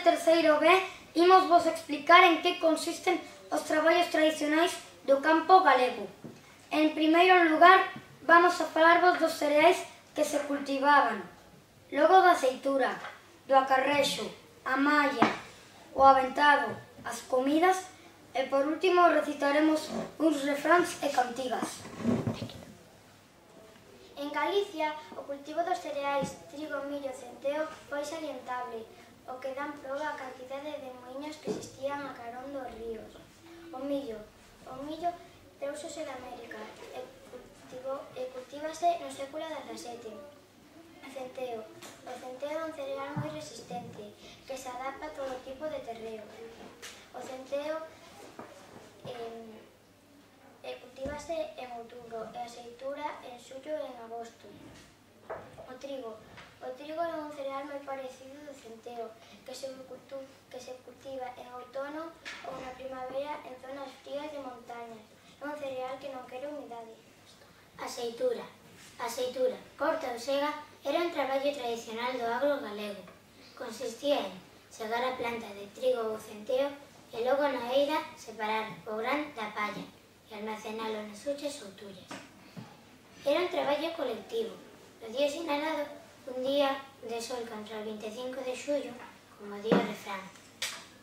terceiro B imos vos explicar en que consisten os traballos tradicionais do campo galego. En primeiro lugar, vamos a falarvos dos cereais que se cultivaban, logo da aceitura, do acarrexo, a malla, o aventado, as comidas e, por último, recitaremos uns refráns e cantigas. En Galicia, o cultivo dos cereais trigo, millo e centeo foi salientable, o que dan proba a cantidade de muiños que existían a carón dos ríos. O millo trouxose de América e cultívase no século XVII. O centeo é un cereal moi resistente, que se adapta a todo tipo de terreo. O centeo cultívase en outubro e a aceitura en xullo e en agosto. O trigo é un cereal moi parecido ao centeo, que se cultiva en outono ou na primavera en zonas frías de montañas. É un cereal que non quere humidade. Aceitura, corta ou sega, era un traballo tradicional do agro galego. Consistía en segar a planta de trigo ou centeo e logo na eira separar o gran da palla e almacenalo nas suchas ou tullas. Era un traballo colectivo. No día sinalado, un día de sol contra o 25 de xullo, como di o refrán.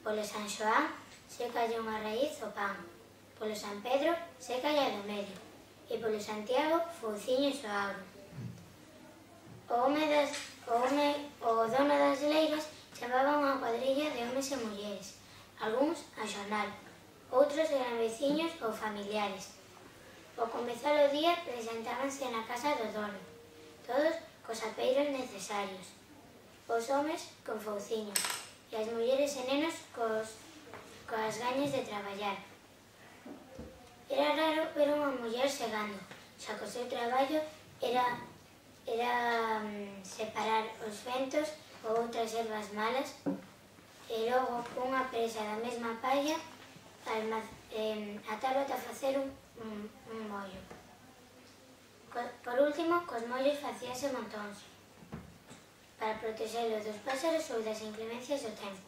Polo San Xoán, sécalle unha raíz o pan. Polo San Pedro, sécalle a do medio. E polo Santiago, fouciños o agro. O dono das leiras chamaba unha cuadrilla de homes e mulleres, algúns a xornal, outros eran veciños ou familiares. Ao comezar o día presentábanse na casa do dono, todos cos apeiros necesarios, os homes con fouciños e as mulleres e nenos coas gañas de traballar. Era raro ver unha muller segando, xa que o seu traballo era separar os ventos ou outras ervas malas e logo cunha presa da mesma palla atalo ata facer un mollo. Por último, cos mollos facíase montóns para protexelo dos pásaros ou das inclemencias do tempo.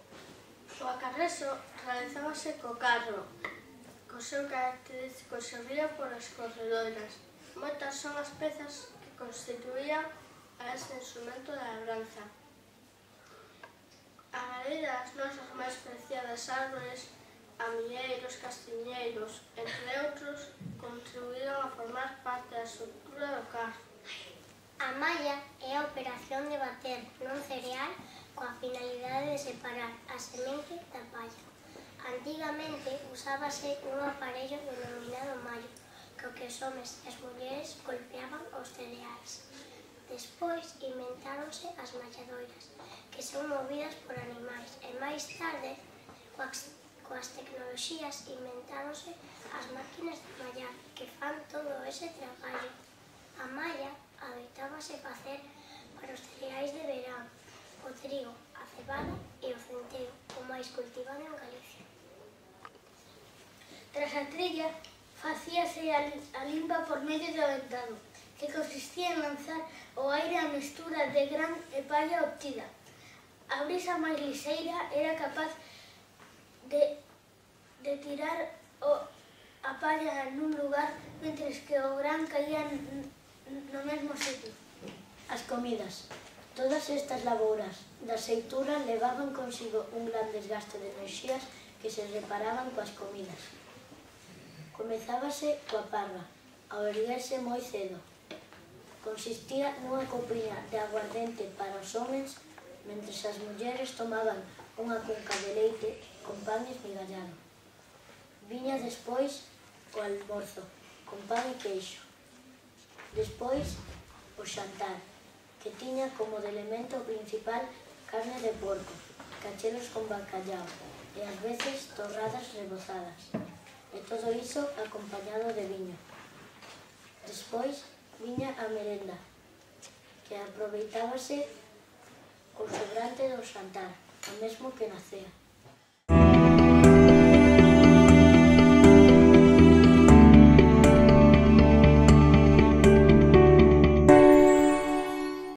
O acarrexo realizábase co carro, co seu característico xorrío polas corredoiras. Moitas son as pezas que constituían a este instrumento de labranza. A madeira das nosas máis preciadas árbores, amieiros, castiñeiros, entre outros, contribuíron a formar parte da estructura do carro. A malla é a operación de bater nun cereal coa finalidade de separar a semente da palla. Antigamente usábase un aparello denominado mallo, co que os homes e as mulleres golpeaban os cereais. Despois inventáronse as malladoiras, que son movidas por animais, e máis tarde, coas tecnoloxías, inventáronse as máquinas de mallar, que fan todo ese traballo. A malla adoitábase facer para os cereais de verán, o trigo, a cebada e o centeo, o máis cultivado en Galicia. Tras a trilla, facíase a limpa por medio do aventado, que consistía en lanzar ao aire a mestura de gran e palla obtida. A brisa máis liseira era capaz de tirar a palla nun lugar, mentres que o gran caía no mesmo sitio. As comidas. Todas estas labouras da aceitura levaban consigo un gran desgaste de enerxías que se reparaban coas comidas. Comezábase coa parva, ao erguerse moi cedo. Consistía nunha copiña de aguardente para os homens, mentres as mulleres tomaban unha cunca de leite con pan esmigallado. Viña despois o almorzo, con pan e queixo. Despois, o xantar, que tiña como de elemento principal carne de porco, cachelos con bacallao e ás veces torradas rebozadas. E todo iso acompañado de viño. Despois viña a merenda, que aproveitábase o sobrante do xantar, o mesmo que na cea.